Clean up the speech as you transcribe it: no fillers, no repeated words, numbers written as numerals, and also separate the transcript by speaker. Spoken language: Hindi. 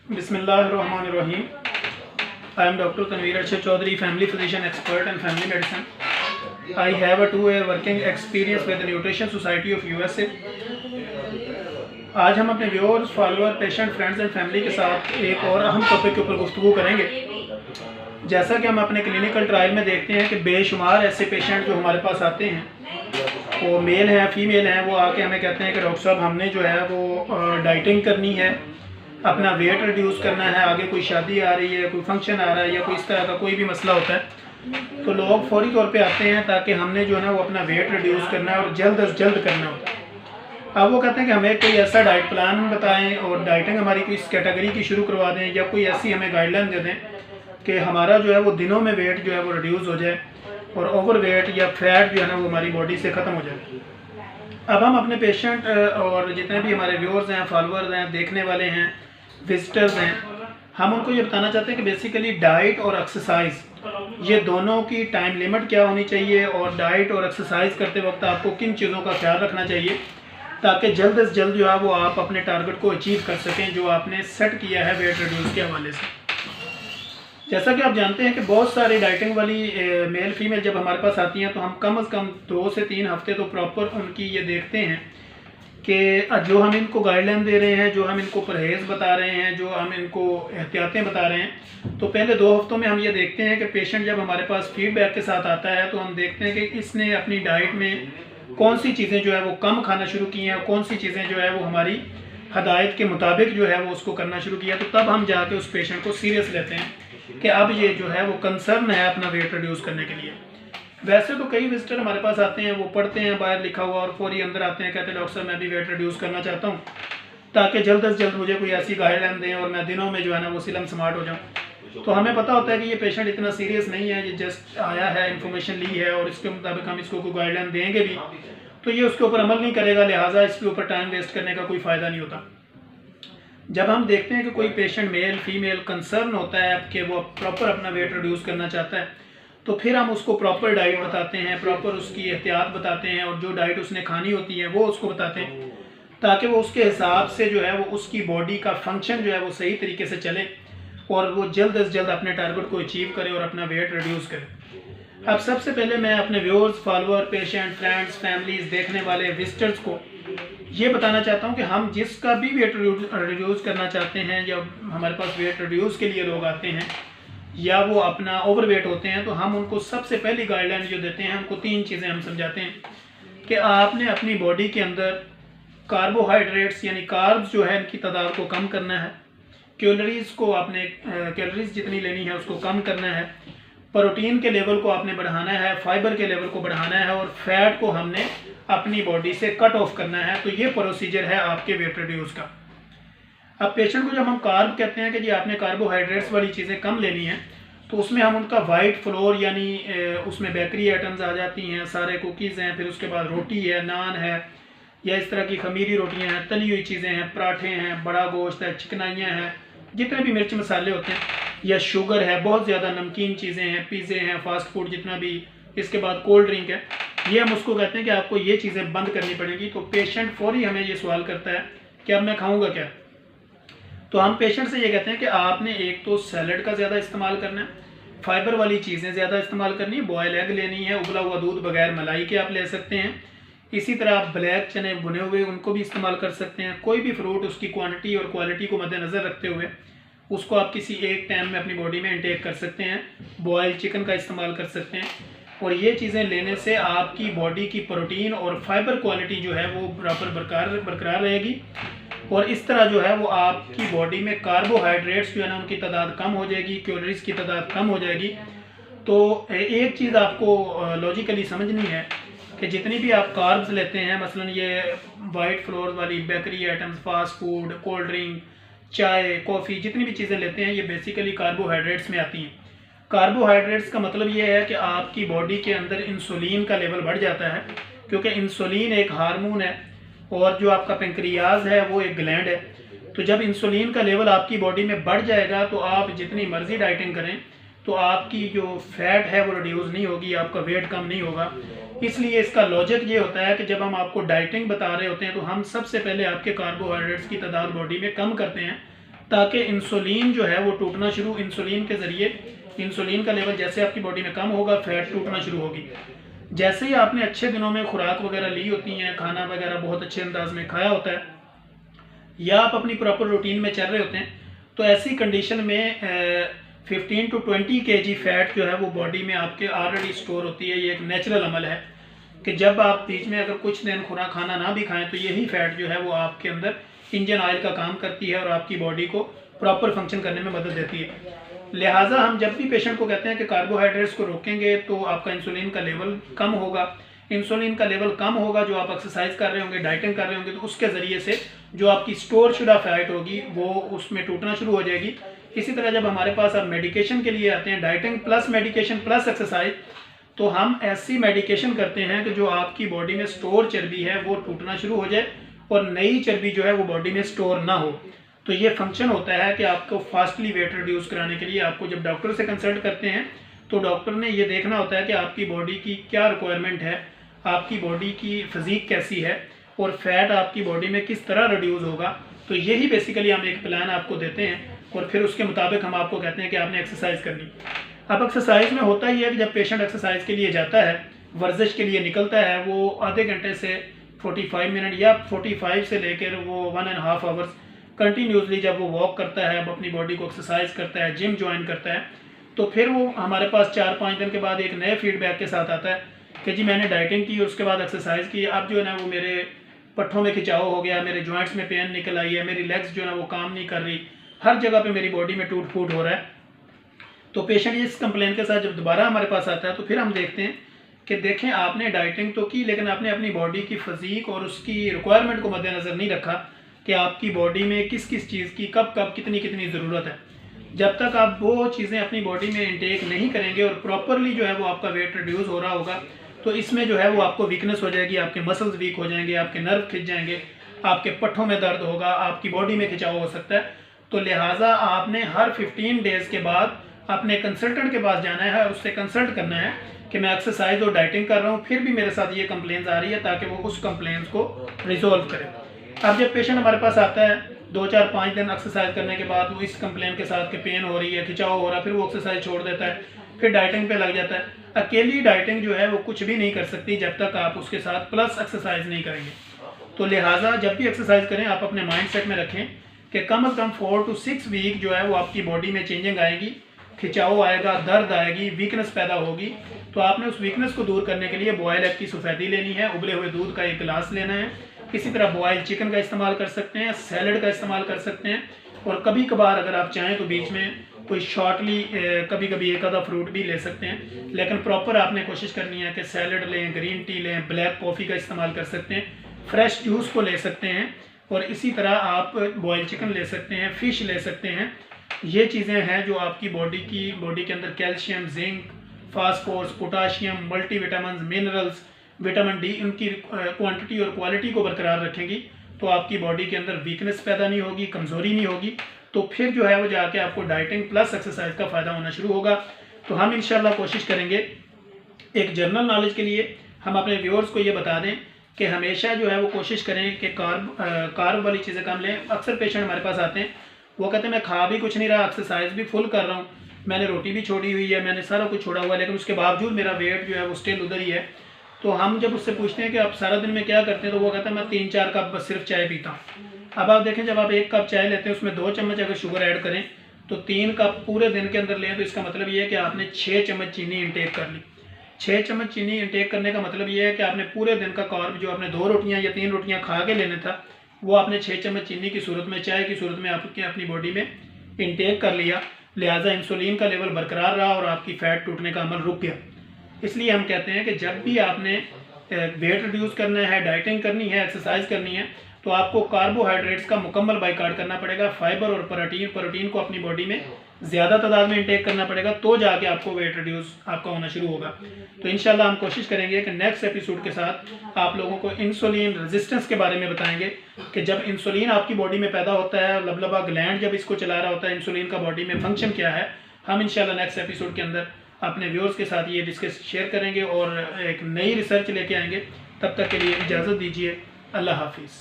Speaker 1: Bismillahirrahmanirrahim. I am Dr. Tanveer Arshad Chaudhary, family physician expert and family medicine. I have a 2-year working experience with the Nutrition Society of USA. आज हम अपने viewers, follower, patient, friends and family के साथ एक और अहम टॉपिक के ऊपर गुफ्तगू करेंगे। जैसा कि हम अपने क्लिनिकल ट्रायल में देखते हैं कि बेशुमार ऐसे पेशेंट जो हमारे पास आते हैं, वो मेल हैं, फीमेल हैं, वो आके हमें कहते हैं कि डॉक्टर साहब हमने जो है वो डाइटिंग करनी है, अपना वेट रिड्यूस करना है, आगे कोई शादी आ रही है, कोई फंक्शन आ रहा है या कोई इस तरह का कोई भी मसला होता है तो लोग फौरी तौर पे आते हैं ताकि हमने जो है ना वो अपना वेट रिड्यूस करना है और जल्द अज जल्द करना होता है। अब वो कहते हैं कि हमें कोई ऐसा डाइट प्लान बताएं और डाइटिंग हमारी कोई इस कैटेगरी की शुरू करवा दें या कोई ऐसी हमें गाइडलाइन दे दें कि हमारा जो है वो दिनों में वेट जो है वो रिड्यूस हो जाए और ओवर वेट या फैट जो है ना वो हमारी बॉडी से ख़त्म हो जाए। अब हम अपने पेशेंट और जितने भी हमारे व्यूअर्स हैं, फॉलोअर्स हैं, देखने वाले हैं, विजिटर्स हैं, हम उनको ये बताना चाहते हैं कि बेसिकली डाइट और एक्सरसाइज ये दोनों की टाइम लिमिट क्या होनी चाहिए और डाइट और एक्सरसाइज करते वक्त आपको किन चीज़ों का ख्याल रखना चाहिए ताकि जल्द से जल्द जो है वो आप अपने टारगेट को अचीव कर सकें जो आपने सेट किया है वेट रिड्यूस के हवाले से। जैसा कि आप जानते हैं कि बहुत सारी डाइटिंग वाली मेल फीमेल जब हमारे पास आती हैं तो हम कम से कम 2 से 3 हफ्ते तो प्रॉपर उनकी ये देखते हैं कि जो हम इनको गाइडलाइन दे रहे हैं, जो हम इनको परहेज़ बता रहे हैं, जो हम इनको एहतियातें बता रहे हैं, तो पहले 2 हफ्तों में हम ये देखते हैं कि पेशेंट जब हमारे पास फीडबैक के साथ आता है तो हम देखते हैं कि इसने अपनी डाइट में कौन सी चीज़ें जो है वो कम खाना शुरू की हैं, कौन सी चीज़ें जो है वो हमारी हदायत के मुताबिक जो है वो उसको करना शुरू किया। तो तब हम जाके उस पेशेंट को सीरियस लेते हैं कि अब ये जो है वो कंसर्न है अपना वेट रिड्यूस करने के लिए। वैसे तो कई विजिटर हमारे पास आते हैं, वो पढ़ते हैं बाहर लिखा हुआ और फौरी अंदर आते हैं, कहते हैं डॉक्टर साहब मैं भी वेट रिड्यूस करना चाहता हूँ ताकि जल्द से जल्द मुझे कोई ऐसी गाइडलाइन दें और मैं दिनों में जो है ना वो सिलम स्मार्ट हो जाऊँ। तो हमें पता होता है कि ये पेशेंट इतना सीरियस नहीं है, ये जस्ट आया है, इन्फॉर्मेशन ली है और इसके मुताबिक हम इसको कोई गाइडलाइन देंगे भी तो ये उसके ऊपर अमल नहीं करेगा, लिहाजा इसके ऊपर टाइम वेस्ट करने का कोई फ़ायदा नहीं होता। जब हम देखते हैं कि कोई पेशेंट मेल फीमेल कंसर्न होता है कि वो प्रॉपर अपना वेट रिड्यूस करना चाहता है तो फिर हम उसको प्रॉपर डाइट बताते हैं, प्रॉपर उसकी एहतियात बताते हैं और जो डाइट उसने खानी होती है वो उसको बताते हैं ताकि वो उसके हिसाब से जो है वो उसकी बॉडी का फंक्शन जो है वो सही तरीके से चले और वो जल्द से जल्द अपने टारगेट को अचीव करे और अपना वेट रिड्यूस करे। अब सबसे पहले मैं अपने viewers, follower, patient, friends, families, देखने वाले विजिटर्स को ये बताना चाहता हूँ कि हम जिसका भी वेट रिड्यूस करना चाहते हैं या हमारे पास वेट रिड्यूस के लिए लोग आते हैं या वो अपना ओवर वेट होते हैं तो हम उनको सबसे पहली गाइडलाइन जो देते हैं उनको 3 चीज़ें हम समझाते हैं कि आपने अपनी बॉडी के अंदर कार्बोहाइड्रेट्स यानी कार्ब्स जो है इनकी तादाद को कम करना है, कैलोरीज को आपने कैलोरीज जितनी लेनी है उसको कम करना है, प्रोटीन के लेवल को आपने बढ़ाना है, फाइबर के लेवल को बढ़ाना है और फैट को हमने अपनी बॉडी से कट ऑफ करना है। तो ये प्रोसीजर है आपके वेट रिड्यूस का। अब पेशेंट को जब हम कार्ब कहते हैं कि जी आपने कार्बोहाइड्रेट्स वाली चीज़ें कम लेनी हैं तो उसमें हम उनका वाइट फ्लोर यानी उसमें बेकरी आइटम्स आ जाती हैं, सारे कुकीज़ हैं, फिर उसके बाद रोटी है, नान है या इस तरह की खमीरी रोटियां हैं, तली हुई चीज़ें हैं, पराठे हैं, बड़ा गोश्त है, चिकनाइयाँ हैं, जितने भी मिर्च मसाले होते हैं या शुगर है, बहुत ज़्यादा नमकीन चीज़ें हैं, पिज़्ज़े हैं, फास्ट फूड जितना भी, इसके बाद कोल्ड ड्रिंक है, ये हम उसको कहते हैं कि आपको ये चीज़ें बंद करनी पड़ेगी। तो पेशेंट फौरी हमें ये सवाल करता है कि अब मैं खाऊंगा क्या। तो हम पेशेंट से ये कहते हैं कि आपने एक तो सैलड का ज़्यादा इस्तेमाल करना है, फाइबर वाली चीज़ें ज़्यादा इस्तेमाल करनी है, बॉयल एग लेनी है, उबला हुआ दूध बगैर मलाई के आप ले सकते हैं, इसी तरह आप ब्लैक चने भुने हुए उनको भी इस्तेमाल कर सकते हैं। कोई भी फ्रूट उसकी क्वांटिटी और क्वालिटी को मद्देनज़र रखते हुए उसको आप किसी एक टाइम में अपनी बॉडी में इंटेक कर सकते हैं। बॉयल चिकन का इस्तेमाल कर सकते हैं और ये चीज़ें लेने से आपकी बॉडी की प्रोटीन और फाइबर क्वालिटी जो है वो बराबर बरकरार रहेगी और इस तरह जो है वो आपकी बॉडी में कार्बोहाइड्रेट्स जो है ना उनकी तादाद कम हो जाएगी, कैलोरीज की तादाद कम हो जाएगी। तो एक चीज़ आपको लॉजिकली समझनी है कि जितनी भी आप कार्ब्स लेते हैं, मसलन ये वाइट फ्लोर वाली bakery items, fast food, cold drink, चाय, कॉफ़ी, जितनी भी चीज़ें लेते हैं ये बेसिकली कार्बोहाइड्रेट्स में आती हैं। कार्बोहाइड्रेट्स का मतलब ये है कि आपकी बॉडी के अंदर इंसुलिन का लेवल बढ़ जाता है क्योंकि इंसुलिन एक हार्मोन है और जो आपका पेंक्रियाज है वो एक ग्लैंड है। तो जब इंसुलिन का लेवल आपकी बॉडी में बढ़ जाएगा तो आप जितनी मर्जी डाइटिंग करें तो आपकी जो फैट है वो रिड्यूस नहीं होगी, आपका वेट कम नहीं होगा। इसलिए इसका लॉजिक ये होता है कि जब हम आपको डाइटिंग बता रहे होते हैं तो हम सबसे पहले आपके कार्बोहाइड्रेट्स की तादाद बॉडी में कम करते हैं ताकि इंसुलिन जो है वो टूटना शुरू, इंसुलिन के ज़रिए इंसुलिन का लेवल जैसे आपकी बॉडी में कम होगा, फैट टूटना शुरू होगी। जैसे ही आपने अच्छे दिनों में खुराक वगैरह ली होती हैं, खाना वगैरह बहुत अच्छे अंदाज में खाया होता है, या आप अपनी प्रॉपर रूटीन में चल रहे होते हैं, तो ऐसी कंडीशन में 15 to 20 kg फैट जो है वो बॉडी में आपके ऑलरेडी स्टोर होती है। ये एक नेचुरल अमल है कि जब आप बीच में अगर कुछ दिन खुराक खाना ना भी खाएं तो यही फैट जो है वो आपके अंदर इंजन ऑयल का काम करती है और आपकी बॉडी को प्रॉपर फंक्शन करने में मदद देती है। लिहाजा हम जब भी पेशेंट को कहते हैं कि कार्बोहाइड्रेट्स को रोकेंगे तो आपका इंसुलिन का लेवल कम होगा। इंसुलिन का लेवल कम होगा, जो आप एक्सरसाइज कर रहे होंगे, डाइटिंग कर रहे होंगे, तो उसके ज़रिए से जो आपकी स्टोर शुदा फैट होगी वो उसमें टूटना शुरू हो जाएगी। इसी तरह जब हमारे पास आप मेडिकेशन के लिए आते हैं, dieting plus medication plus exercise, तो हम ऐसी मेडिकेशन करते हैं कि जो आपकी बॉडी में स्टोर चर्बी है वो टूटना शुरू हो जाए और नई चर्बी जो है वो बॉडी में स्टोर ना हो। तो ये फंक्शन होता है कि आपको फास्टली वेट रिड्यूस कराने के लिए आपको जब डॉक्टर से कंसल्ट करते हैं तो डॉक्टर ने ये देखना होता है कि आपकी बॉडी की क्या रिक्वायरमेंट है, आपकी बॉडी की फिजिक कैसी है और फैट आपकी बॉडी में किस तरह रिड्यूस होगा। तो यही बेसिकली हम एक प्लान आपको देते हैं और फिर उसके मुताबिक हम आपको कहते हैं कि आपने एक्सरसाइज करनी। अब एक्सरसाइज में होता ही है कि जब पेशेंट एक्सरसाइज के लिए जाता है, वर्जिश के लिए निकलता है, वो आधे घंटे से 45 मिनट या 45 से लेकर वो 1.5 आवर्स कंटिन्यूसली जब वो वॉक करता है, अब अपनी बॉडी को एक्सरसाइज करता है, जिम ज्वाइन करता है, तो फिर वो हमारे पास 4-5 दिन के बाद एक नए फीडबैक के साथ आता है कि जी मैंने डाइटिंग की और उसके बाद एक्सरसाइज की, अब जो है ना वो मेरे पट्ठों में खिंचाव हो गया, मेरे जॉइंट्स में पेन निकल आई है, मेरी लेग्स जो है ना वो काम नहीं कर रही, हर जगह पे मेरी बॉडी में टूट फूट हो रहा है। तो पेशेंट इस कंप्लेन के साथ जब दोबारा हमारे पास आता है तो फिर हम देखते हैं कि देखें आपने डाइटिंग तो की लेकिन आपने अपनी बॉडी की फिजिक और उसकी रिक्वायरमेंट को मद्देनज़र नहीं रखा कि आपकी बॉडी में किस किस चीज़ की कब कब कितनी कितनी ज़रूरत है। जब तक आप वो चीज़ें अपनी बॉडी में इंटेक नहीं करेंगे और प्रॉपरली जो है वो आपका वेट रिड्यूस हो रहा होगा तो इसमें जो है वो आपको वीकनेस हो जाएगी, आपके मसल्स वीक हो जाएंगे, आपके नर्व खिंच जाएंगे, आपके पट्ठों में दर्द होगा, आपकी बॉडी में खिंचाव हो सकता है। तो लिहाजा आपने हर 15 डेज़ के बाद अपने कंसल्टेंट के पास जाना है और उससे कंसल्ट करना है कि मैं एक्सरसाइज और डाइटिंग कर रहा हूँ, फिर भी मेरे साथ ये कंप्लेंट्स आ रही है, ताकि वो उस कंप्लेंट्स को रिजॉल्व करें। अब जब पेशेंट हमारे पास आता है 2-4-5 दिन एक्सरसाइज करने के बाद वो इस कंप्लेंट के साथ कि पेन हो रही है, खिंचाव हो रहा है, फिर वो एक्सरसाइज छोड़ देता है, फिर डाइटिंग पे लग जाता है। अकेली डाइटिंग जो है वो कुछ भी नहीं कर सकती जब तक आप उसके साथ प्लस एक्सरसाइज नहीं करेंगे। तो लिहाजा जब भी एक्सरसाइज करें आप अपने माइंड सेट में रखें कि कम से कम 4 to 6 वीक जो है वो आपकी बॉडी में चेंजिंग आएगी, खिंचाव आएगा, दर्द आएगी, वीकनेस पैदा होगी। तो आपने उस वीकनेस को दूर करने के लिए बॉयल एग की सफ़ेदी लेनी है, उबले हुए दूध का 1 गिलास लेना है। इसी तरह बॉयल चिकन का इस्तेमाल कर सकते हैं, सैलड का इस्तेमाल कर सकते हैं और कभी कभार अगर आप चाहें तो बीच में कोई शॉर्टली कभी कभी एक आधा फ्रूट भी ले सकते हैं। लेकिन प्रॉपर आपने कोशिश करनी है कि सैलड लें, ग्रीन टी लें, ब्लैक कॉफ़ी का इस्तेमाल कर सकते हैं, फ्रेश जूस को ले सकते हैं और इसी तरह आप बॉयल चिकन ले सकते हैं, फ़िश ले सकते हैं। ये चीज़ें हैं जो आपकी बॉडी के अंदर calcium, zinc, phosphorus, potassium, multivitamin, minerals, vitamin D, उनकी क्वांटिटी और क्वालिटी को बरकरार रखेंगी। तो आपकी बॉडी के अंदर वीकनेस पैदा नहीं होगी, कमज़ोरी नहीं होगी। तो फिर जो है वो जाके आपको डाइटिंग प्लस एक्सरसाइज का फ़ायदा होना शुरू होगा। तो हम इंशाल्लाह कोशिश करेंगे एक जनरल नॉलेज के लिए हम अपने व्यूअर्स को ये बता दें कि हमेशा जो है वो कोशिश करें कि कार्ब वाली चीज़ें कम लें। अक्सर पेशेंट हमारे पास आते हैं, वो कहते हैं मैं खा भी कुछ नहीं रहा, एक्सरसाइज भी फुल कर रहा हूँ, मैंने रोटी भी छोड़ी हुई है, मैंने सारा कुछ छोड़ा हुआ है, लेकिन उसके बावजूद मेरा वेट जो है वो स्टिल उधर ही है। तो हम जब उससे पूछते हैं कि आप सारा दिन में क्या करते हैं, तो वो कहता है मैं 3-4 कप बस सिर्फ चाय पीता हूँ। अब आप देखें, जब आप 1 कप चाय लेते हैं उसमें 2 चम्मच अगर शुगर ऐड करें तो 3 कप पूरे दिन के अंदर लें, तो इसका मतलब ये है कि आपने 6 चम्मच चीनी इंटेक कर ली। 6 चम्मच चीनी इंटेक करने का मतलब ये है कि आपने पूरे दिन का कार्ब जो आपने 2 रोटियाँ या 3 रोटियाँ खा के लेना था, वो आपने 6 चम्मच चीनी की सूरत में, चाय की सूरत में आपके अपनी बॉडी में इंटेक कर लिया। लिहाजा इंसुलिन का लेवल बरकरार रहा और आपकी फ़ैट टूटने का अमल रुक गया। इसलिए हम कहते हैं कि जब भी आपने वेट रिड्यूस करना है, डाइटिंग करनी है, एक्सरसाइज करनी है, तो आपको कार्बोहाइड्रेट्स का मुकम्मल बाइकाट करना पड़ेगा। फाइबर और प्रोटीन को अपनी बॉडी में ज़्यादा तादाद में इंटेक करना पड़ेगा, तो जाके आपको वेट रिड्यूस आपका होना शुरू होगा। तो इंशाल्लाह हम कोशिश करेंगे कि नेक्स्ट एपिसोड के साथ आप लोगों को इंसुलिन रेजिस्टेंस के बारे में बताएंगे कि जब इंसुलिन आपकी बॉडी में पैदा होता है, लबलबा ग्लैंड जब इसको चला रहा होता है, इंसुलिन का बॉडी में फंक्शन क्या है। हम इंशाल्लाह नेक्स्ट एपिसोड के अंदर अपने व्यूअर्स के साथ ये डिस्कस शेयर करेंगे और एक नई रिसर्च लेके आएंगे। तब तक के लिए इजाज़त दीजिए। अल्लाह हाफिज़।